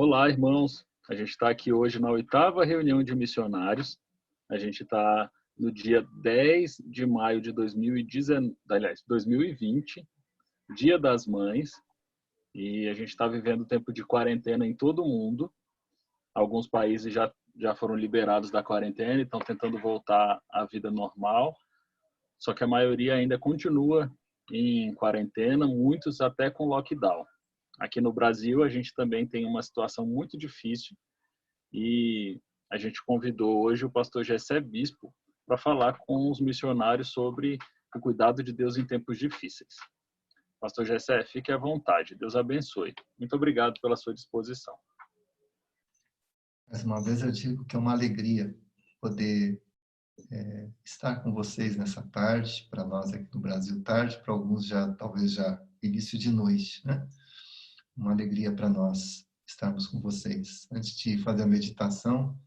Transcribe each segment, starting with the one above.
Olá, irmãos. A gente está aqui hoje na 8ª reunião de missionários. A gente está no dia 10 de maio de 2020, Dia das Mães, e a gente está vivendo tempo de quarentena em todo o mundo. Alguns países já foram liberados da quarentena e estão tentando voltar à vida normal, só que a maioria ainda continua em quarentena, muitos até com lockdown. Aqui no Brasil, a gente também tem uma situação muito difícil e a gente convidou hoje o pastor Gessé Bispo para falar com os missionários sobre o cuidado de Deus em tempos difíceis. Pastor Gessé, fique à vontade. Deus abençoe. Muito obrigado pela sua disposição. Mais uma vez eu digo que é uma alegria poder estar com vocês nessa tarde, para nós aqui no Brasil tarde, para alguns talvez já início de noite, né? Uma alegria para nós estarmos com vocês. Antes de fazer a meditação,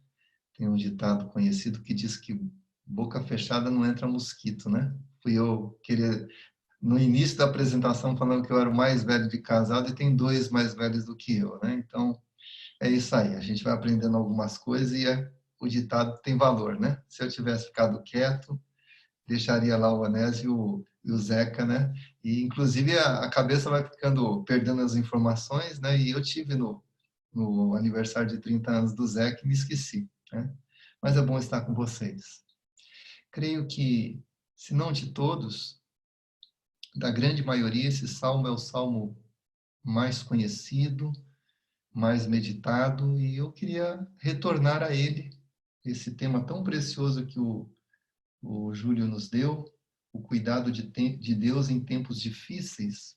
tem um ditado conhecido que diz que boca fechada não entra mosquito, né? Fui eu querer, no início da apresentação, falando que eu era o mais velho de casado e tem 2 mais velhos do que eu, né? Então, é isso aí. A gente vai aprendendo algumas coisas e o ditado tem valor, né? Se eu tivesse ficado quieto, deixaria lá o Onésio e o Zeca, né? E, inclusive, a cabeça vai ficando, perdendo as informações, né? E eu tive no aniversário de 30 anos do Zeca e me esqueci, né? Mas é bom estar com vocês. Creio que, se não de todos, da grande maioria, esse salmo é o salmo mais conhecido, mais meditado, e eu queria retornar a ele, esse tema tão precioso que o Júlio nos deu, o cuidado de Deus em tempos difíceis.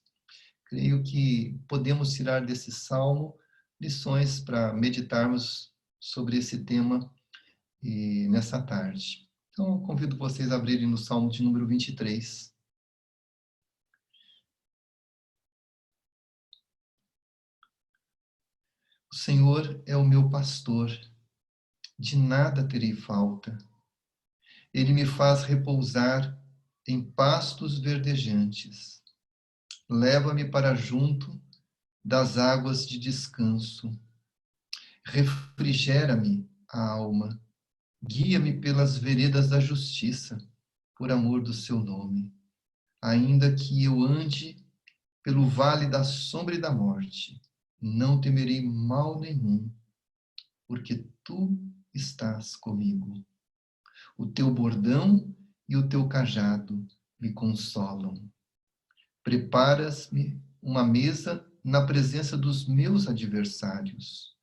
Creio que podemos tirar desse salmo lições para meditarmos sobre esse tema nessa tarde. Então, eu convido vocês a abrirem no Salmo de número 23. O Senhor é o meu pastor, de nada terei falta. Ele me faz repousar em pastos verdejantes. Leva-me para junto das águas de descanso. Refrigera-me a alma. Guia-me pelas veredas da justiça, por amor do seu nome. Ainda que eu ande pelo vale da sombra e da morte, não temerei mal nenhum, porque tu estás comigo. O teu bordão e o teu cajado me consolam. Preparas-me uma mesa na presença dos meus adversários.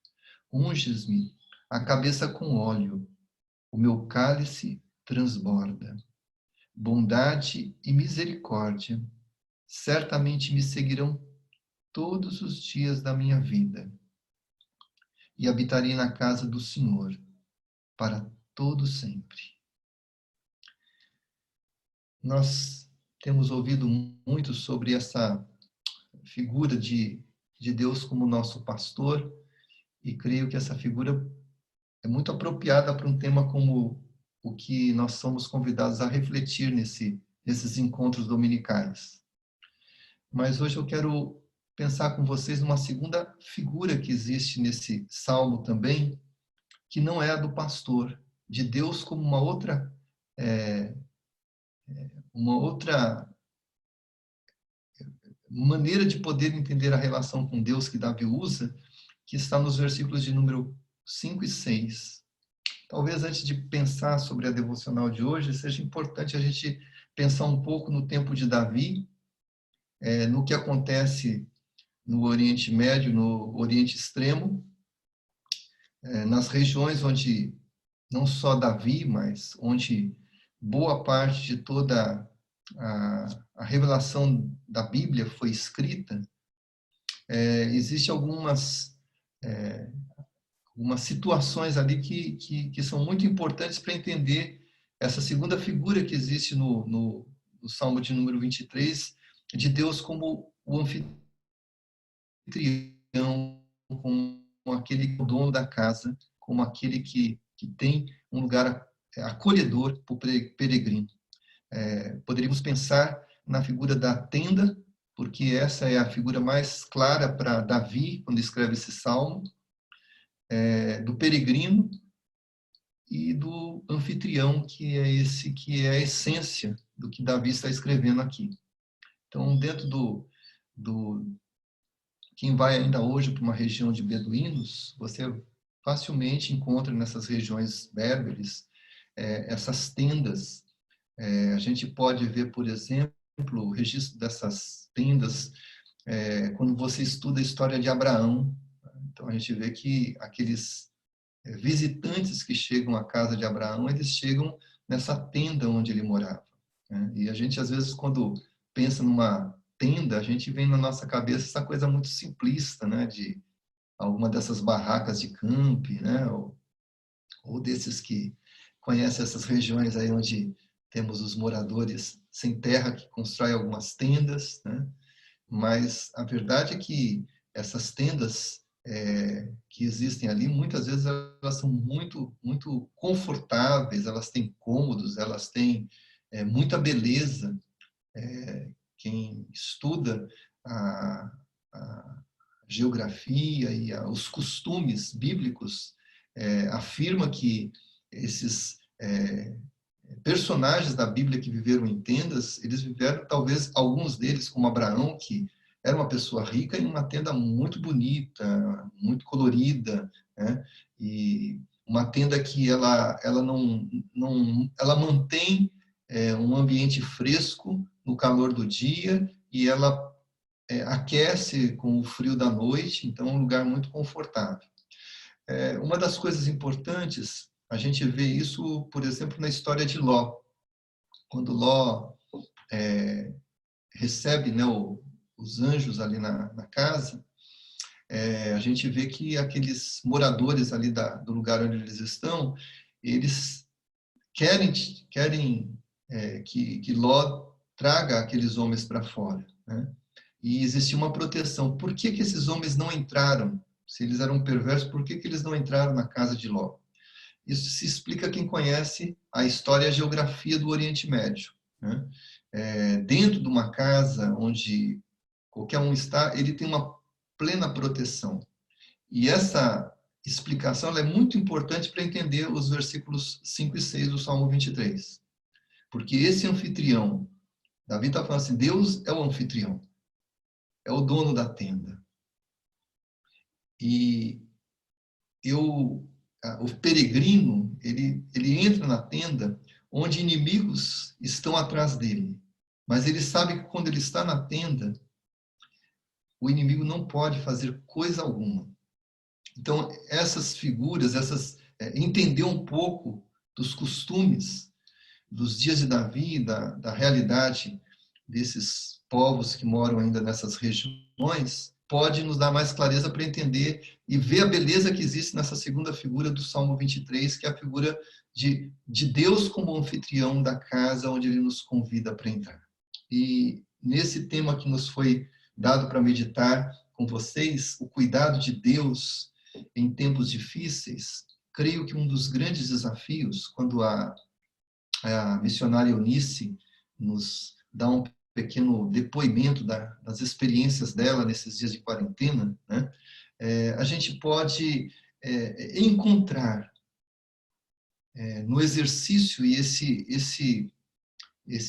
Unges-me a cabeça com óleo. O meu cálice transborda. Bondade e misericórdia certamente me seguirão todos os dias da minha vida. E habitarei na casa do Senhor para todo sempre. Nós temos ouvido muito sobre essa figura de Deus como nosso pastor, e creio que essa figura é muito apropriada para um tema como o que nós somos convidados a refletir nesses encontros dominicais. Mas hoje eu quero pensar com vocês numa segunda figura que existe nesse salmo também, que não é a do pastor, de Deus como uma outra maneira de poder entender a relação com Deus que Davi usa, que está nos versículos de número 5 e 6. Talvez antes de pensar sobre a devocional de hoje, seja importante a gente pensar um pouco no tempo de Davi, no que acontece no Oriente Médio, no Oriente Extremo, nas regiões onde não só Davi, mas onde boa parte de toda a revelação da Bíblia foi escrita. Existem algumas situações ali que são muito importantes para entender essa segunda figura que existe no Salmo de número 23, de Deus como o anfitrião, como aquele dono da casa, como aquele que tem um lugar acolhedor para o peregrino. Poderíamos pensar na figura da tenda, porque essa é a figura mais clara para Davi, quando escreve esse salmo, do peregrino e do anfitrião, que é esse que é a essência do que Davi está escrevendo aqui. Então, dentro quem vai ainda hoje para uma região de beduínos, você facilmente encontra nessas regiões berberes essas tendas. A gente pode ver, por exemplo, o registro dessas tendas quando você estuda a história de Abraão. Então, a gente vê que aqueles visitantes que chegam à casa de Abraão, eles chegam nessa tenda onde ele morava, né? E a gente, às vezes, quando pensa numa tenda, a gente vem na nossa cabeça essa coisa muito simplista, né? De alguma dessas barracas de camp, né? Ou desses que conhecem essas regiões aí onde temos os moradores sem terra que constroem algumas tendas, né? Mas a verdade é que essas tendas que existem ali, muitas vezes elas são muito, muito confortáveis, elas têm cômodos, elas têm muita beleza. Quem estuda a geografia e os costumes bíblicos afirma que esses personagens da Bíblia que viveram em tendas, eles viveram, talvez, alguns deles, como Abraão, que era uma pessoa rica, em uma tenda muito bonita, muito colorida, né? E uma tenda que ela ela mantém um ambiente fresco no calor do dia e ela aquece com o frio da noite, então é um lugar muito confortável. Uma das coisas importantes, a gente vê isso, por exemplo, na história de Ló. Quando Ló recebe, né, os anjos ali na casa, a gente vê que aqueles moradores ali do lugar onde eles estão, eles querem que Ló traga aqueles homens para fora, né? E existia uma proteção. Por que esses homens não entraram? Se eles eram perversos, por que eles não entraram na casa de Ló? Isso se explica a quem conhece a história e a geografia do Oriente Médio, né? Dentro de uma casa onde qualquer um está, ele tem uma plena proteção. E essa explicação é muito importante para entender os versículos 5 e 6 do Salmo 23. Porque esse anfitrião, Davi está falando assim, Deus é o anfitrião, é o dono da tenda. E o peregrino, ele entra na tenda onde inimigos estão atrás dele. Mas ele sabe que quando ele está na tenda, o inimigo não pode fazer coisa alguma. Então, essas figuras, entender um pouco dos costumes dos dias de Davi, da realidade desses povos que moram ainda nessas regiões, pode nos dar mais clareza para entender e ver a beleza que existe nessa segunda figura do Salmo 23, que é a figura de Deus como anfitrião da casa onde ele nos convida para entrar. E nesse tema que nos foi dado para meditar com vocês, o cuidado de Deus em tempos difíceis, creio que um dos grandes desafios, quando a missionária Eunice nos dá um pequeno depoimento das experiências dela nesses dias de quarentena, né? A gente pode encontrar no exercício, e esse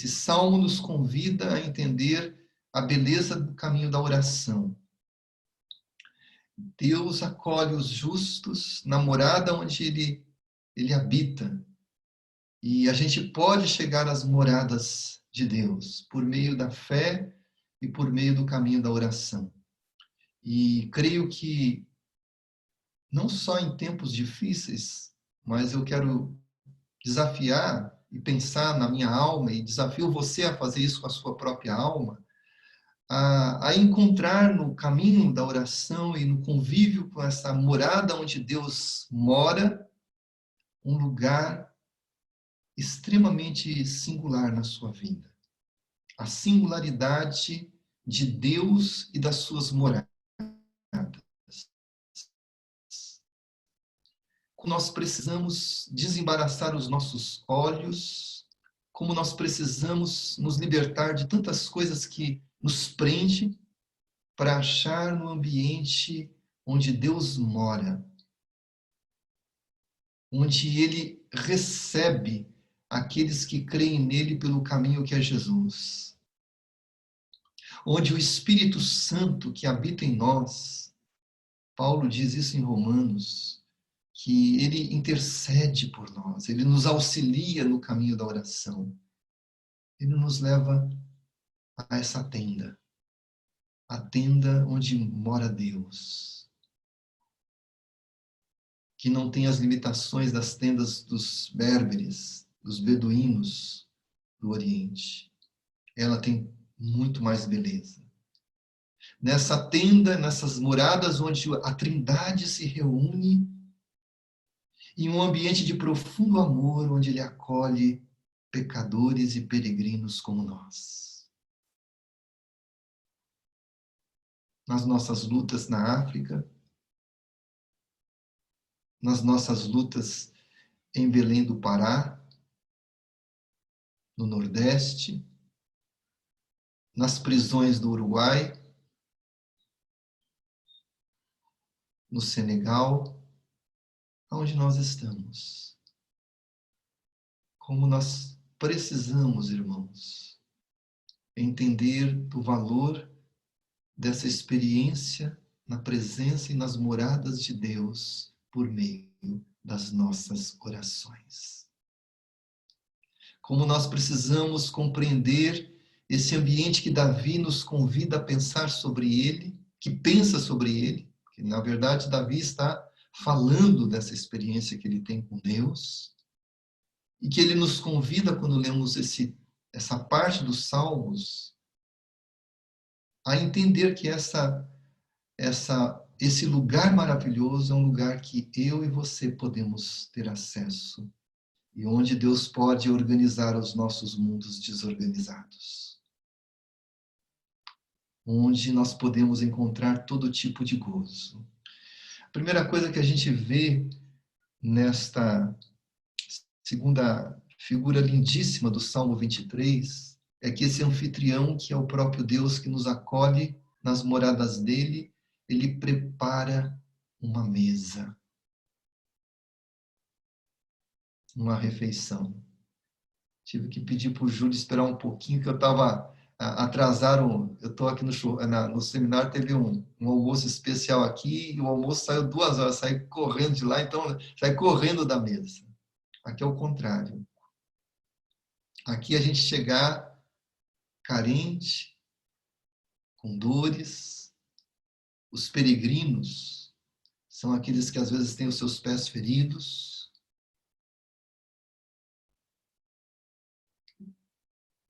salmo nos convida a entender a beleza do caminho da oração. Deus acolhe os justos na morada onde ele habita. E a gente pode chegar às moradas de Deus por meio da fé e por meio do caminho da oração. E creio que não só em tempos difíceis, mas eu quero desafiar e pensar na minha alma, e desafio você a fazer isso com a sua própria alma, a encontrar no caminho da oração e no convívio com essa morada onde Deus mora, um lugar extremamente singular na sua vida. A singularidade de Deus e das suas moradas. Nós precisamos desembaraçar os nossos olhos, como nós precisamos nos libertar de tantas coisas que nos prendem para achar no ambiente onde Deus mora onde ele recebe aqueles que creem nele pelo caminho que é Jesus, onde o Espírito Santo que habita em nós, Paulo diz isso em Romanos, que ele intercede por nós, ele nos auxilia no caminho da oração, ele nos leva a essa tenda, a tenda onde mora Deus, que não tem as limitações das tendas dos berberes, dos beduínos do Oriente. Ela tem muito mais beleza. Nessa tenda, nessas moradas onde a Trindade se reúne, em um ambiente de profundo amor, onde ele acolhe pecadores e peregrinos como nós. Nas nossas lutas na África, nas nossas lutas em Belém do Pará, no Nordeste, nas prisões do Uruguai, no Senegal, onde nós estamos. Como nós precisamos, irmãos, entender o valor dessa experiência na presença e nas moradas de Deus por meio das nossas orações. Como nós precisamos compreender esse ambiente que Davi nos convida a pensar sobre ele, que pensa sobre ele, que na verdade Davi está falando dessa experiência que ele tem com Deus, e que ele nos convida, quando lemos essa parte dos Salmos, a entender que esse lugar maravilhoso é um lugar que eu e você podemos ter acesso, e onde Deus pode organizar os nossos mundos desorganizados. Onde nós podemos encontrar todo tipo de gozo. A primeira coisa que a gente vê nesta segunda figura lindíssima do Salmo 23 é que esse anfitrião, que é o próprio Deus que nos acolhe nas moradas dele, ele prepara uma mesa, uma refeição. Tive que pedir para o Júlio esperar um pouquinho, que eu estava atrasaram. Eu estou aqui no seminário, teve um almoço especial aqui, e o almoço saiu 2 horas, saí correndo de lá, então saí correndo da mesa. Aqui é o contrário. Aqui a gente chegar carente, com dores. Os peregrinos são aqueles que às vezes têm os seus pés feridos.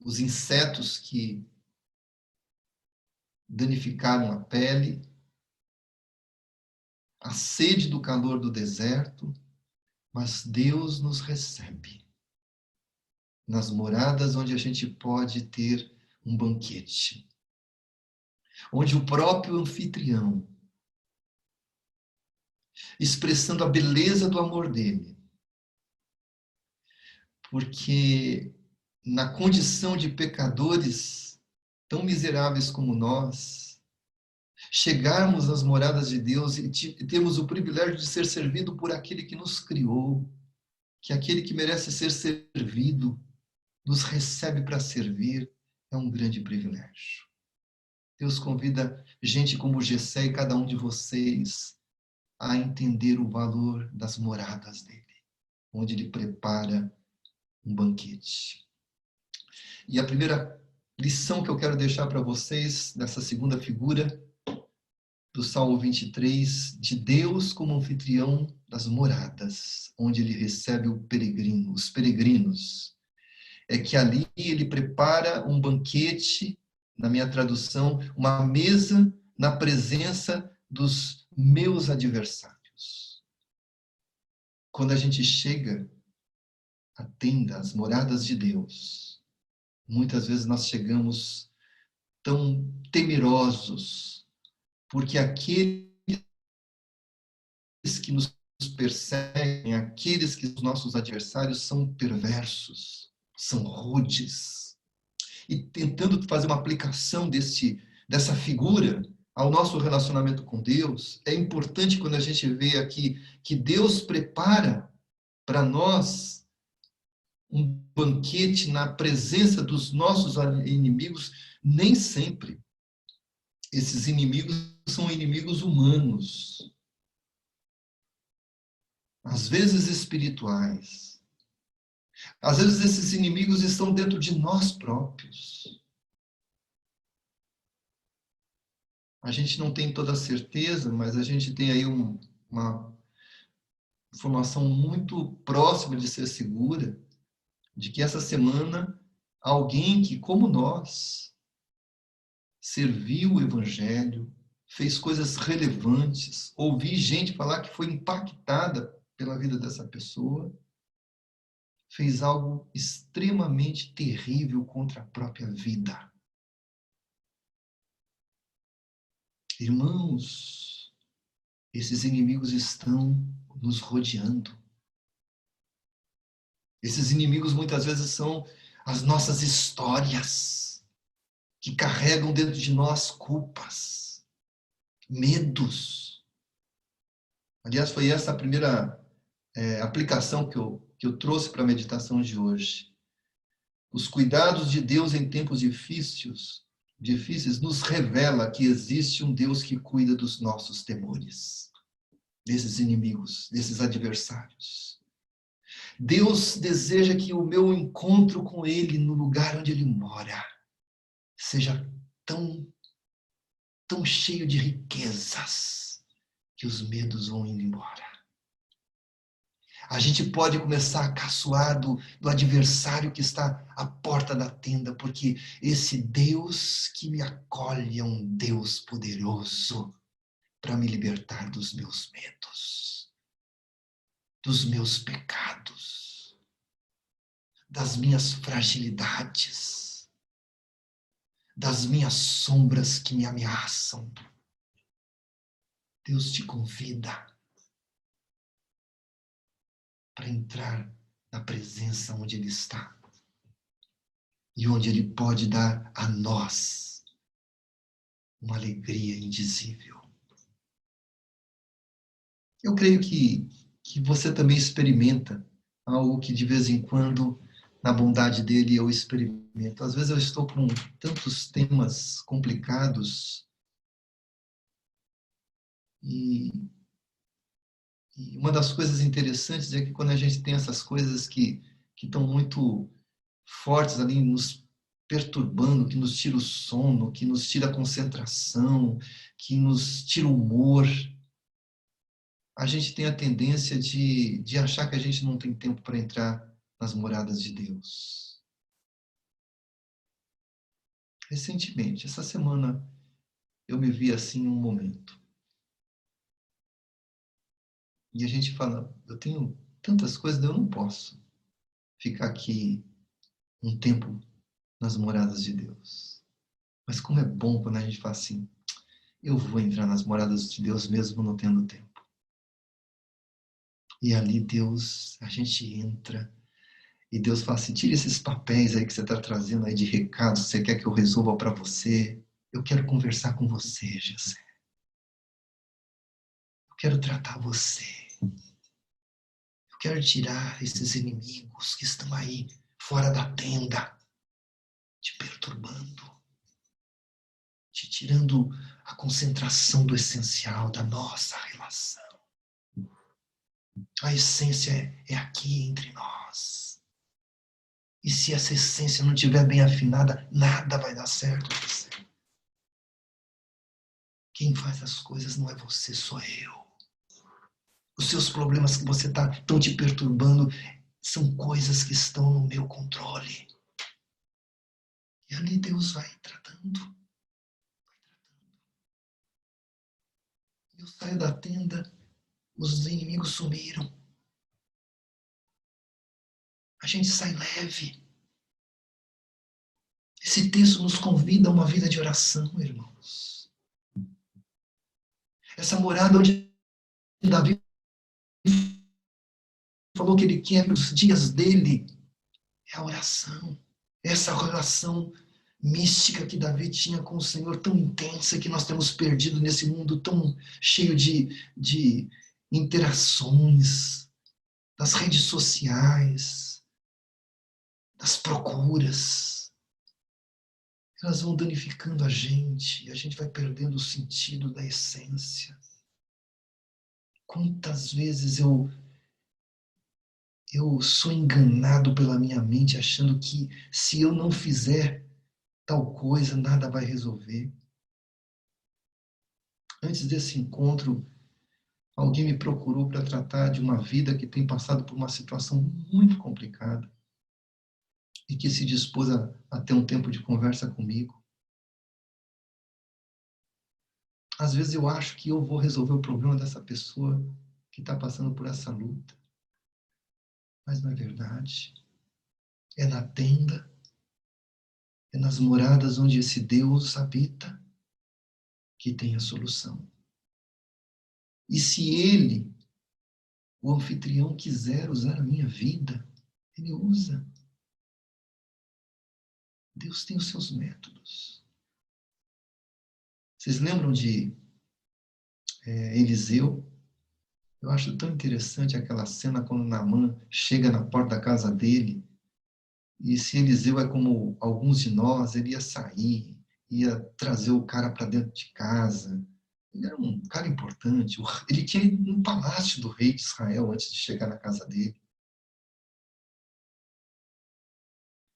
Os insetos que danificaram a pele, a sede do calor do deserto, mas Deus nos recebe nas moradas onde a gente pode ter um banquete, onde o próprio anfitrião, expressando a beleza do amor dele, porque na condição de pecadores tão miseráveis como nós, chegarmos às moradas de Deus e termos o privilégio de ser servido por aquele que nos criou, que aquele que merece ser servido nos recebe para servir, é um grande privilégio. Deus convida gente como Gessé e cada um de vocês a entender o valor das moradas dele, onde ele prepara um banquete. E a primeira lição que eu quero deixar para vocês nessa segunda figura do Salmo 23, de Deus como anfitrião das moradas, onde ele recebe os peregrinos, é que ali ele prepara um banquete, na minha tradução, uma mesa na presença dos meus adversários. Quando a gente chega à tenda, às moradas de Deus, muitas vezes nós chegamos tão temerosos, porque aqueles que nos perseguem, aqueles que são os nossos adversários, são perversos, são rudes. E tentando fazer uma aplicação dessa figura ao nosso relacionamento com Deus, é importante quando a gente vê aqui que Deus prepara para nós, um banquete na presença dos nossos inimigos, nem sempre esses inimigos são inimigos humanos, às vezes espirituais. Às vezes esses inimigos estão dentro de nós próprios. A gente não tem toda a certeza, mas a gente tem aí uma informação muito próxima de ser segura, de que essa semana alguém que, como nós, serviu o Evangelho, fez coisas relevantes, ouvi gente falar que foi impactada pela vida dessa pessoa, fez algo extremamente terrível contra a própria vida. Irmãos, esses inimigos estão nos rodeando. Esses inimigos muitas vezes são as nossas histórias, que carregam dentro de nós culpas, medos. Aliás, foi essa a primeira aplicação que eu trouxe para a meditação de hoje. Os cuidados de Deus em tempos difíceis nos revela que existe um Deus que cuida dos nossos temores, desses inimigos, desses adversários. Deus deseja que o meu encontro com Ele no lugar onde Ele mora seja tão cheio de riquezas que os medos vão indo embora. A gente pode começar a caçoar do adversário que está à porta da tenda, porque esse Deus que me acolhe é um Deus poderoso para me libertar dos meus medos, dos meus pecados, das minhas fragilidades, das minhas sombras que me ameaçam. Deus te convida para entrar na presença onde Ele está e onde Ele pode dar a nós uma alegria indizível. Eu creio que você também experimenta algo que de vez em quando, na bondade dele, eu experimento. Às vezes eu estou com tantos temas complicados e uma das coisas interessantes é que quando a gente tem essas coisas que estão muito fortes ali, nos perturbando, que nos tira o sono, que nos tira a concentração, que nos tira o humor, a gente tem a tendência de achar que a gente não tem tempo para entrar nas moradas de Deus. Recentemente, essa semana, eu me vi assim em um momento. E a gente fala, eu tenho tantas coisas, eu não posso ficar aqui um tempo nas moradas de Deus. Mas como é bom quando a gente fala assim, eu vou entrar nas moradas de Deus mesmo não tendo tempo. E ali Deus, a gente entra e Deus fala assim, tira esses papéis aí que você está trazendo aí de recados, você quer que eu resolva para você? Eu quero conversar com você, Jessé. Eu quero tratar você. Eu quero tirar esses inimigos que estão aí fora da tenda, te perturbando, te tirando a concentração do essencial da nossa relação. A essência é aqui entre nós. E se essa essência não estiver bem afinada, nada vai dar certo para você. Quem faz as coisas não é você, sou eu. Os seus problemas que você estão te perturbando são coisas que estão no meu controle. E ali Deus vai tratando. Eu saio da tenda, os inimigos sumiram. A gente sai leve. Esse texto nos convida a uma vida de oração, irmãos. Essa morada onde Davi falou que ele quer os dias dele é a oração. Essa relação mística que Davi tinha com o Senhor, tão intensa, que nós temos perdido nesse mundo tão cheio de interações das redes sociais, das procuras. Elas vão danificando a gente e a gente vai perdendo o sentido da essência. Quantas vezes eu sou enganado pela minha mente achando que se eu não fizer tal coisa, nada vai resolver. Antes desse encontro, alguém me procurou para tratar de uma vida que tem passado por uma situação muito complicada e que se dispôs a ter um tempo de conversa comigo. Às vezes eu acho que eu vou resolver o problema dessa pessoa que está passando por essa luta. Mas não é verdade. É na tenda, é nas moradas onde esse Deus habita que tem a solução. E se Ele, o anfitrião, quiser usar a minha vida, Ele usa. Deus tem os seus métodos. Vocês lembram de Eliseu? Eu acho tão interessante aquela cena quando Naamã chega na porta da casa dele. E se Eliseu é como alguns de nós, ele ia sair, ia trazer o cara para dentro de casa. Ele era um cara importante. Ele tinha ido no palácio do rei de Israel antes de chegar na casa dele.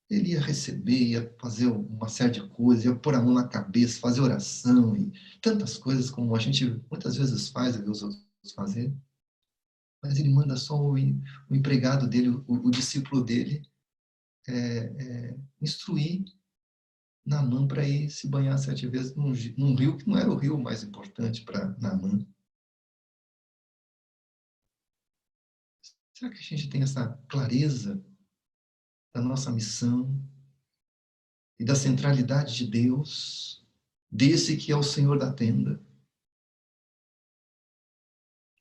Ele ia receber, ia fazer uma série de coisas, ia pôr a mão na cabeça, fazer oração e tantas coisas como a gente muitas vezes faz e vê os outros fazerem. Mas ele manda só o empregado dele, o discípulo dele, instruir Naamã para ir se banhar 7 vezes num rio que não era o rio mais importante para Naamã. Será que a gente tem essa clareza da nossa missão e da centralidade de Deus, desse que é o Senhor da tenda?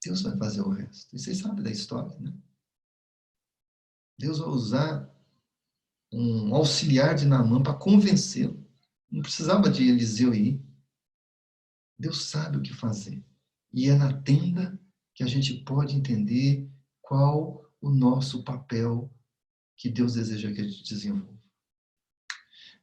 Deus vai fazer o resto. E vocês sabem da história, né? Deus vai usar um auxiliar de Naamã para convencê-lo. Não precisava de Eliseu ir. Deus sabe o que fazer. E é na tenda que a gente pode entender qual o nosso papel que Deus deseja que a gente desenvolva.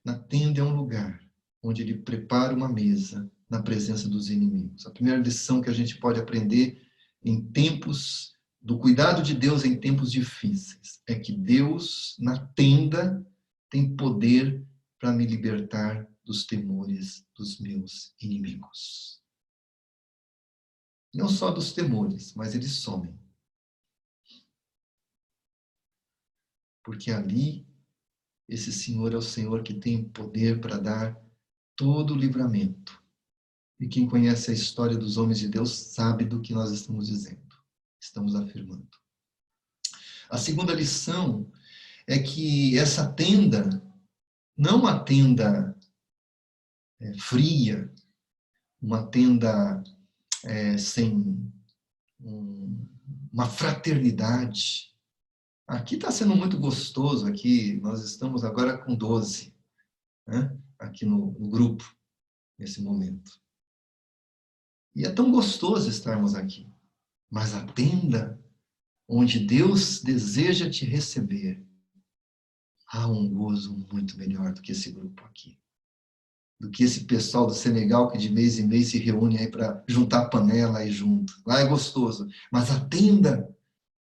Na tenda é um lugar onde Ele prepara uma mesa na presença dos inimigos. A primeira lição que a gente pode aprender em tempos do cuidado de Deus em tempos difíceis é que Deus, na tenda, tem poder para me libertar dos temores dos meus inimigos. Não só dos temores, mas eles somem. Porque ali, esse Senhor é o Senhor que tem poder para dar todo o livramento. E quem conhece a história dos homens de Deus sabe do que nós estamos dizendo, estamos afirmando. A segunda lição é que essa tenda, não uma tenda fria, uma tenda sem uma fraternidade. Aqui está sendo muito gostoso, aqui nós estamos agora com 12, né? Aqui no grupo, nesse momento. E é tão gostoso estarmos aqui. Mas a tenda onde Deus deseja te receber, há um gozo muito melhor do que esse grupo aqui. Do que esse pessoal do Senegal que de mês em mês se reúne aí para juntar a panela aí junto. Lá é gostoso. Mas a tenda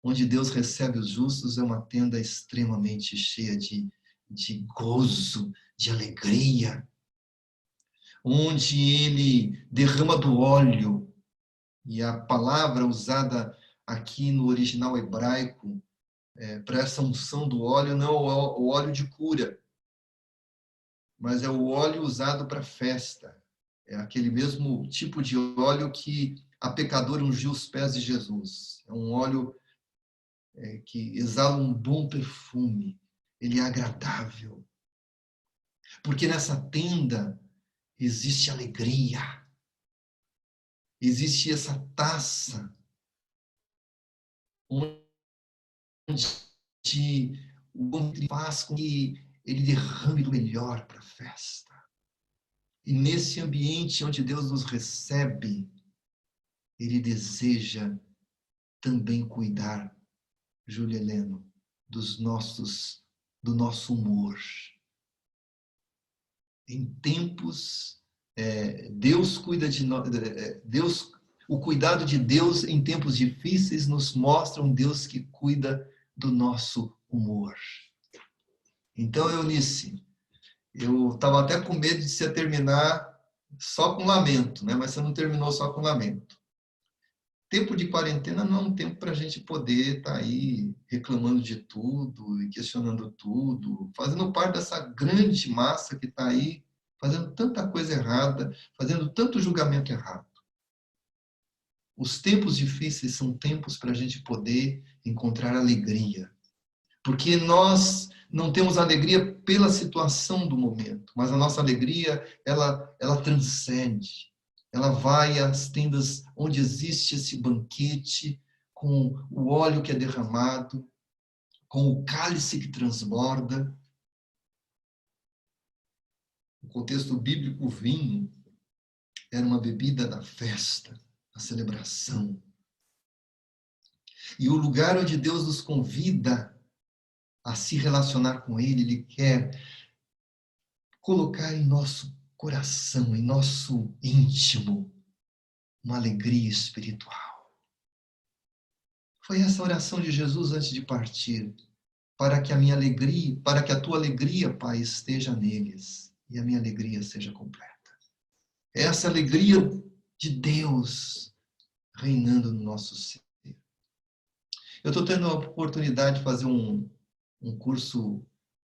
onde Deus recebe os justos é uma tenda extremamente cheia de gozo, de alegria, onde Ele derrama do óleo. E a palavra usada aqui no original hebraico para essa unção do óleo não é o óleo de cura, mas é o óleo usado para festa. É aquele mesmo tipo de óleo que a pecadora ungiu os pés de Jesus. É um óleo que exala um bom perfume. Ele é agradável. Porque nessa tenda existe alegria. Existe essa taça onde o homem faz com que ele derrame do melhor para a festa. E nesse ambiente onde Deus nos recebe, Ele deseja também cuidar Júlio Heleno, do nosso humor. Em tempos, Deus cuida de nós, o cuidado de Deus em tempos difíceis nos mostra um Deus que cuida do nosso humor. Então, Eunice, eu estava até com medo de você terminar só com lamento, né? Mas você não terminou só com lamento. Tempo de quarentena não é um tempo para a gente poder estar aí reclamando de tudo e questionando tudo, fazendo parte dessa grande massa que está aí, fazendo tanta coisa errada, fazendo tanto julgamento errado. Os tempos difíceis são tempos para a gente poder encontrar alegria. Porque nós não temos alegria pela situação do momento, mas a nossa alegria, ela transcende. Ela vai às tendas onde existe esse banquete, com o óleo que é derramado, com o cálice que transborda. No contexto bíblico, o vinho era uma bebida da festa, da celebração. E o lugar onde Deus nos convida a se relacionar com Ele, Ele quer colocar em nosso coração, em nosso íntimo, uma alegria espiritual. Foi essa oração de Jesus antes de partir, para que a minha alegria, para que a tua alegria, Pai, esteja neles e a minha alegria seja completa. Essa alegria de Deus reinando no nosso ser. Eu estou tendo a oportunidade de fazer um curso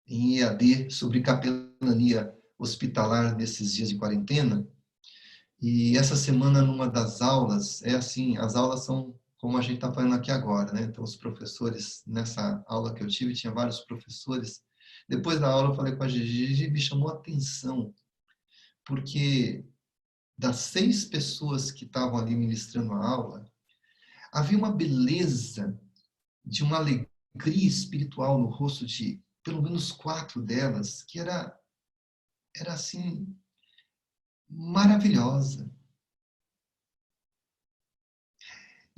em EAD sobre capelania hospitalar nesses dias de quarentena. E essa semana, numa das aulas, as aulas são como a gente está falando aqui agora, né? Então, os professores, nessa aula que eu tive, tinha vários professores. Depois da aula, eu falei com a Gigi, me chamou a atenção, porque das 6 pessoas que estavam ali ministrando a aula, havia uma beleza de uma alegria espiritual no rosto de pelo menos 4 delas, que era assim, maravilhosa.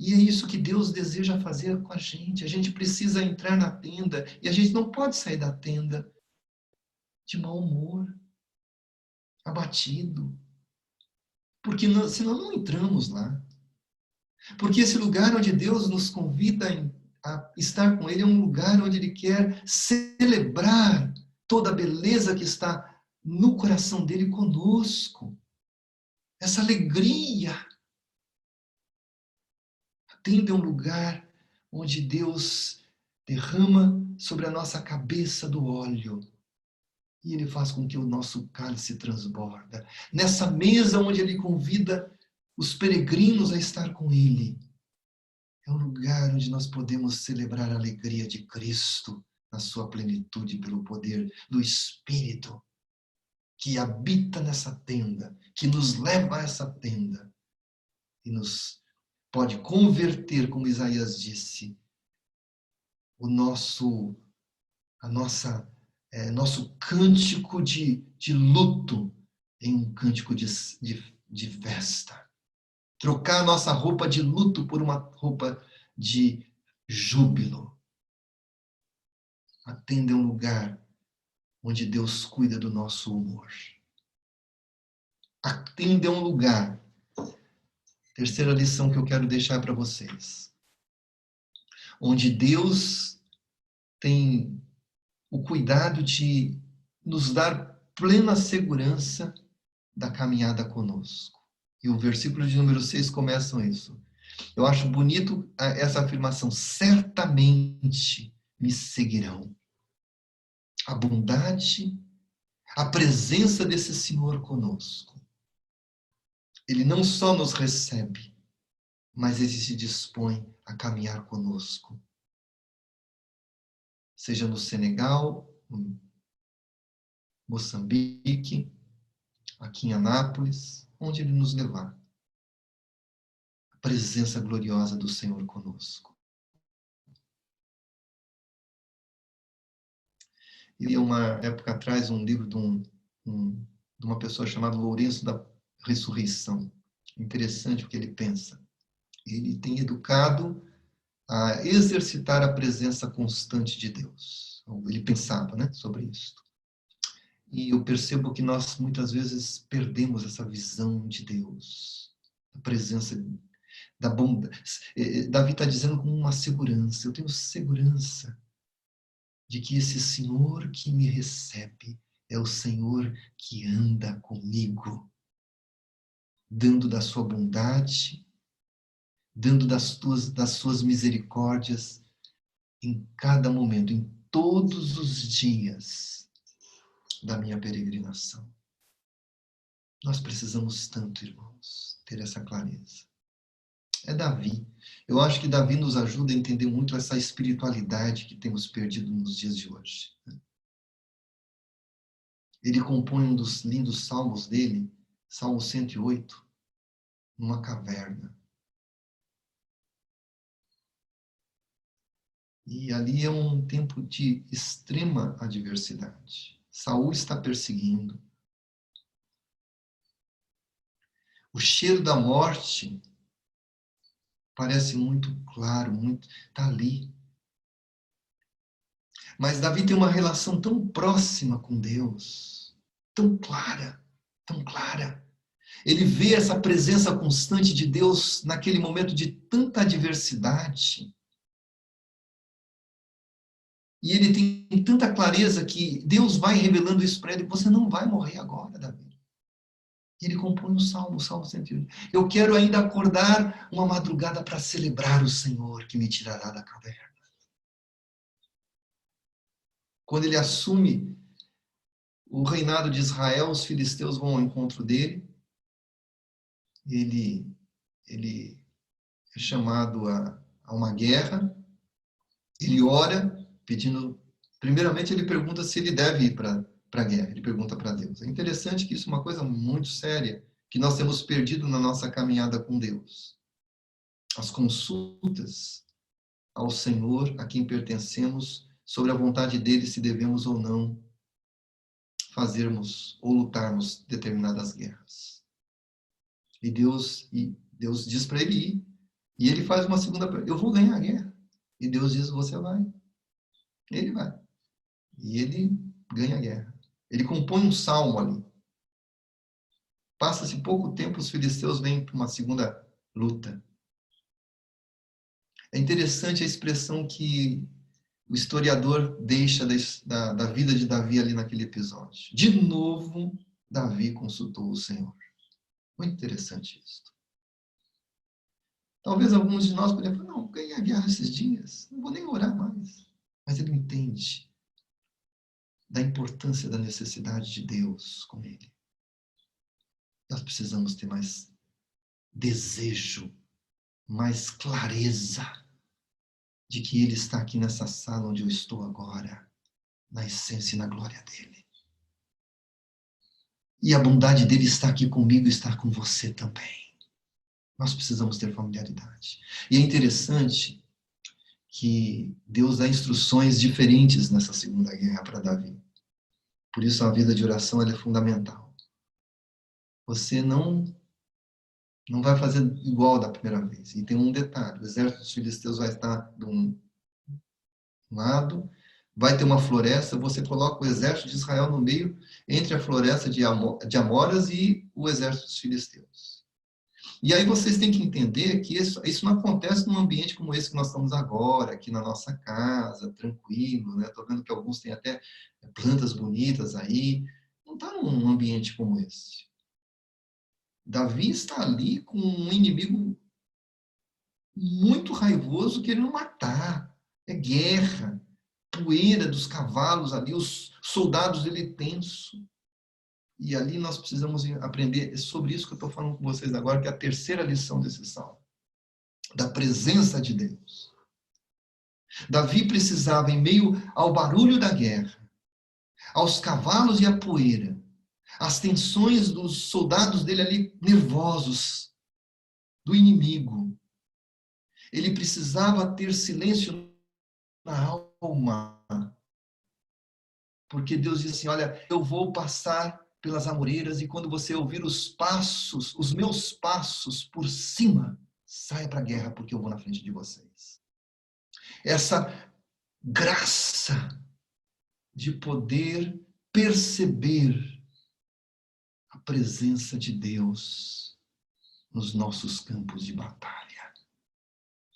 E é isso que Deus deseja fazer com a gente. A gente precisa entrar na tenda e a gente não pode sair da tenda de mau humor, abatido, porque senão não entramos lá. Porque esse lugar onde Deus nos convida a estar com Ele é um lugar onde Ele quer celebrar toda a beleza que está no coração dele conosco. Essa alegria. A tenda é um lugar onde Deus derrama sobre a nossa cabeça do óleo. E Ele faz com que o nosso cálice transborda. Nessa mesa onde Ele convida os peregrinos a estar com Ele. É um lugar onde nós podemos celebrar a alegria de Cristo na sua plenitude pelo poder do Espírito que habita nessa tenda, que nos leva a essa tenda e nos pode converter, como Isaías disse, nosso cântico de luto em um cântico de festa. Trocar a nossa roupa de luto por uma roupa de júbilo. A tenda é um lugar onde Deus cuida do nosso humor. A tenda é um lugar. Terceira lição que eu quero deixar para vocês. Onde Deus tem o cuidado de nos dar plena segurança da caminhada conosco. E o versículo de número 6 começa isso. Eu acho bonito essa afirmação. Certamente me seguirão. A bondade, a presença desse Senhor conosco. Ele não só nos recebe, mas Ele se dispõe a caminhar conosco. Seja no Senegal, em Moçambique, aqui em Anápolis, onde Ele nos levar. A presença gloriosa do Senhor conosco. Eu li uma época atrás um livro de uma pessoa chamada Lourenço da Ressurreição. Interessante o que ele pensa. Ele tem educado a exercitar a presença constante de Deus. Ele pensava, né, sobre isso. E eu percebo que nós muitas vezes perdemos essa visão de Deus, a presença da bondade. Davi está dizendo com uma segurança, eu tenho segurança de que esse Senhor que me recebe é o Senhor que anda comigo, dando da sua bondade, dando das suas misericórdias em cada momento, em todos os dias da minha peregrinação. Nós precisamos tanto, irmãos, ter essa clareza. É Davi. Eu acho que Davi nos ajuda a entender muito essa espiritualidade que temos perdido nos dias de hoje. Ele compõe um dos lindos salmos dele, Salmo 108, numa caverna. E ali é um tempo de extrema adversidade. Saul está perseguindo. O cheiro da morte parece muito claro, está ali. Mas Davi tem uma relação tão próxima com Deus, tão clara, tão clara. Ele vê essa presença constante de Deus naquele momento de tanta adversidade. E ele tem tanta clareza que Deus vai revelando isso para ele: você não vai morrer agora, Davi. E ele compõe um salmo, o Salmo 108. Eu quero ainda acordar uma madrugada para celebrar o Senhor que me tirará da caverna. Quando ele assume o reinado de Israel, os filisteus vão ao encontro dele. Ele é chamado a uma guerra. Ele ora, pedindo... Primeiramente, ele pergunta se ele deve ir para a guerra. Ele pergunta para Deus. É interessante que isso é uma coisa muito séria, que nós temos perdido na nossa caminhada com Deus. As consultas ao Senhor, a quem pertencemos, sobre a vontade dele, se devemos ou não fazermos ou lutarmos determinadas guerras. E Deus diz para ele ir. E ele faz uma segunda pergunta: eu vou ganhar a guerra. E Deus diz: você vai. Ele vai. E ele ganha a guerra. Ele compõe um salmo ali. Passa-se pouco tempo, os filisteus vêm para uma segunda luta. É interessante a expressão que o historiador deixa da vida de Davi ali naquele episódio. De novo, Davi consultou o Senhor. Muito interessante isso. Talvez alguns de nós poderiam falar: não, ganhei a guerra esses dias, não vou nem orar mais. Mas ele entende da importância da necessidade de Deus com ele. Nós precisamos ter mais desejo, mais clareza de que ele está aqui nessa sala onde eu estou agora, na essência e na glória dele. E a bondade dele está aqui comigo e está com você também. Nós precisamos ter familiaridade. E é interessante que Deus dá instruções diferentes nessa segunda guerra para Davi. Por isso a vida de oração ela é fundamental. Você não vai fazer igual da primeira vez. E tem um detalhe: o exército dos filisteus vai estar de um lado, vai ter uma floresta, você coloca o exército de Israel no meio, entre a floresta de Amoras e o exército dos filisteus. E aí vocês têm que entender que isso não acontece num ambiente como esse que nós estamos agora, aqui na nossa casa, tranquilo, né? Estou vendo que alguns têm até plantas bonitas aí. Não está num ambiente como esse. Davi está ali com um inimigo muito raivoso querendo matar. É guerra, poeira dos cavalos ali, os soldados dele tenso. E ali nós precisamos aprender sobre isso que eu estou falando com vocês agora, que é a terceira lição desse salmo. Da presença de Deus. Davi precisava, em meio ao barulho da guerra, aos cavalos e à poeira, as tensões dos soldados dele ali nervosos, do inimigo. Ele precisava ter silêncio na alma. Porque Deus diz assim: olha, eu vou passar pelas amoreiras e quando você ouvir os passos, os meus passos por cima, saia para a guerra porque eu vou na frente de vocês. essa graça de poder perceber a presença de Deus nos nossos campos de batalha.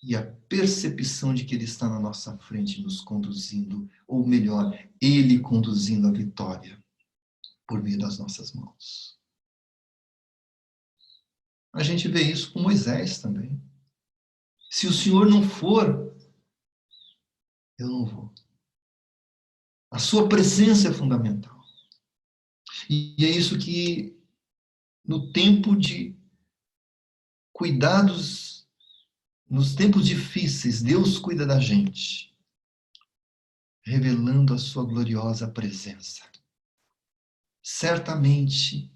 E a percepção de que Ele está na nossa frente nos conduzindo, ou melhor, Ele conduzindo a vitória por meio das nossas mãos. A gente vê isso com Moisés também. Se o Senhor não for, eu não vou. A sua presença é fundamental. E é isso que, no tempo de cuidados, nos tempos difíceis, Deus cuida da gente, revelando a sua gloriosa presença. Certamente,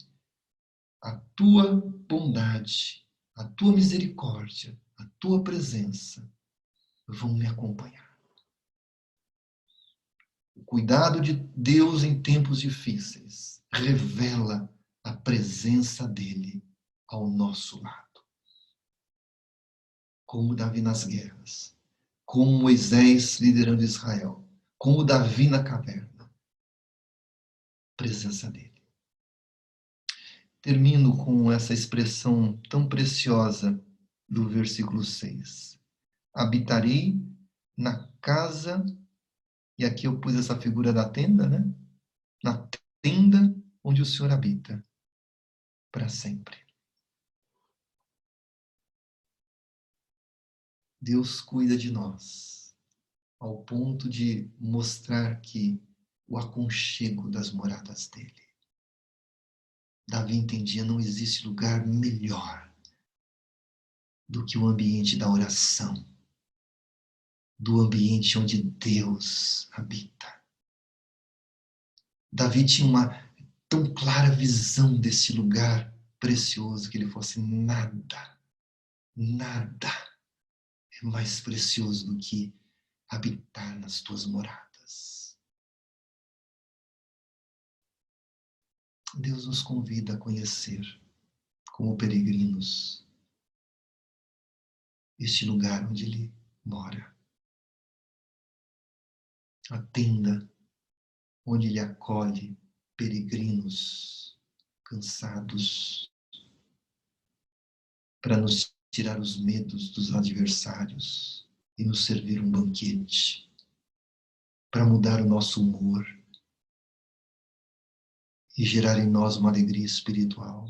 a tua bondade, a tua misericórdia, a tua presença vão me acompanhar. O cuidado de Deus em tempos difíceis revela a presença dele ao nosso lado. Como Davi nas guerras, como Moisés liderando Israel, como Davi na caverna. Presença dele. Termino com essa expressão tão preciosa do versículo 6. Habitarei na casa, e aqui eu pus essa figura da tenda, né? Na tenda onde o Senhor habita, para sempre. Deus cuida de nós, ao ponto de mostrar que o aconchego das moradas dele. Davi entendia, não existe lugar melhor do que o ambiente da oração, do ambiente onde Deus habita. Davi tinha uma tão clara visão desse lugar precioso que ele falou assim, nada é mais precioso do que habitar nas tuas moradas. Deus nos convida a conhecer, como peregrinos, este lugar onde Ele mora. A tenda onde Ele acolhe peregrinos cansados para nos tirar os medos dos adversários e nos servir um banquete, para mudar o nosso humor e gerar em nós uma alegria espiritual.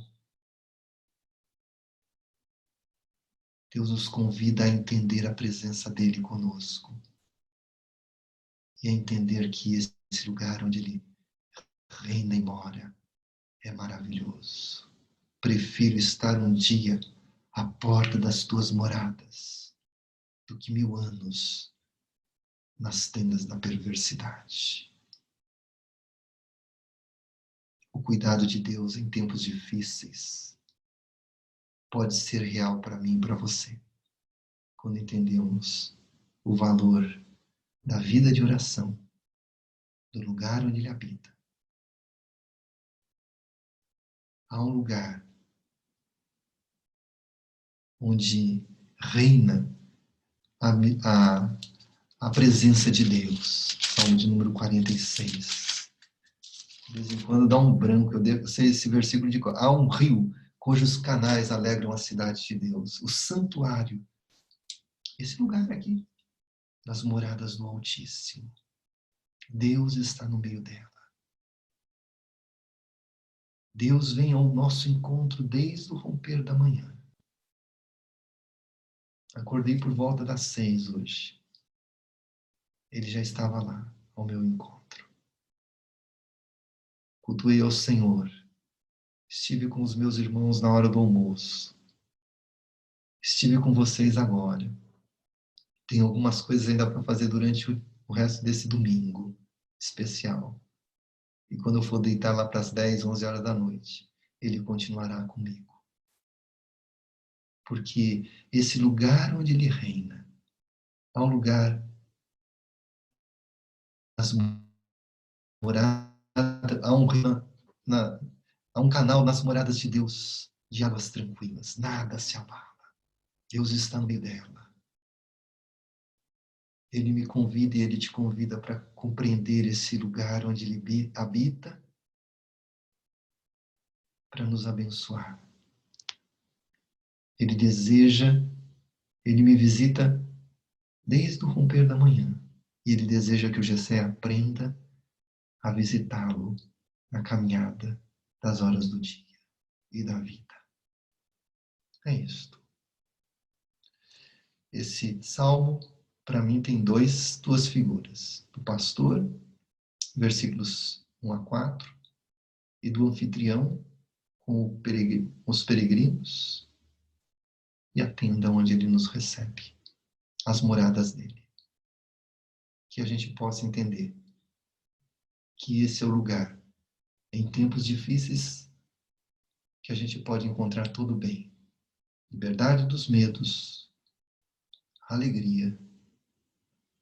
Deus nos convida a entender a presença dele conosco e a entender que esse lugar onde ele reina e mora é maravilhoso. Prefiro estar um dia à porta das tuas moradas do que 1000 anos nas tendas da perversidade. O cuidado de Deus em tempos difíceis pode ser real para mim e para você, quando entendemos o valor da vida de oração, do lugar onde Ele habita. Há um lugar onde reina a presença de Deus. Salmo de número 46. De vez em quando dá um branco, eu sei esse versículo de há um rio cujos canais alegram a cidade de Deus. O santuário, esse lugar aqui, das moradas do Altíssimo. Deus está no meio dela. Deus vem ao nosso encontro desde o romper da manhã. Acordei por volta das 6 hoje. Ele já estava lá, ao meu encontro. Cultuei ao Senhor. Estive com os meus irmãos na hora do almoço. Estive com vocês agora. Tem algumas coisas ainda para fazer durante o resto desse domingo especial. E quando eu for deitar lá para as 10, 11 horas da noite, Ele continuará comigo. Porque esse lugar onde Ele reina, há um lugar nas moradas, há um canal nas moradas de Deus, de águas tranquilas, nada se abala. Deus está no meio dela. Ele me convida e Ele te convida para compreender esse lugar onde Ele habita, para nos abençoar. Ele deseja, Ele me visita desde o romper da manhã. E Ele deseja que o Jessé aprenda a visitá-lo na caminhada das horas do dia e da vida. É isto. Esse salmo, para mim, tem duas figuras. Do pastor, versículos 1 a 4, e do anfitrião, com os peregrinos, e a tenda onde ele nos recebe, as moradas dele. Que a gente possa entender que esse é o lugar, em tempos difíceis, que a gente pode encontrar tudo bem. Liberdade dos medos, alegria,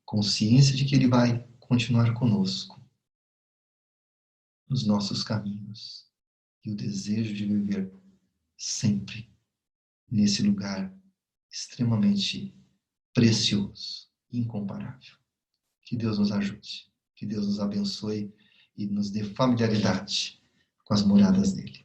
consciência de que Ele vai continuar conosco nos nossos caminhos e o desejo de viver sempre nesse lugar extremamente precioso, incomparável. Que Deus nos ajude, que Deus nos abençoe e nos dê familiaridade com as moradas dele.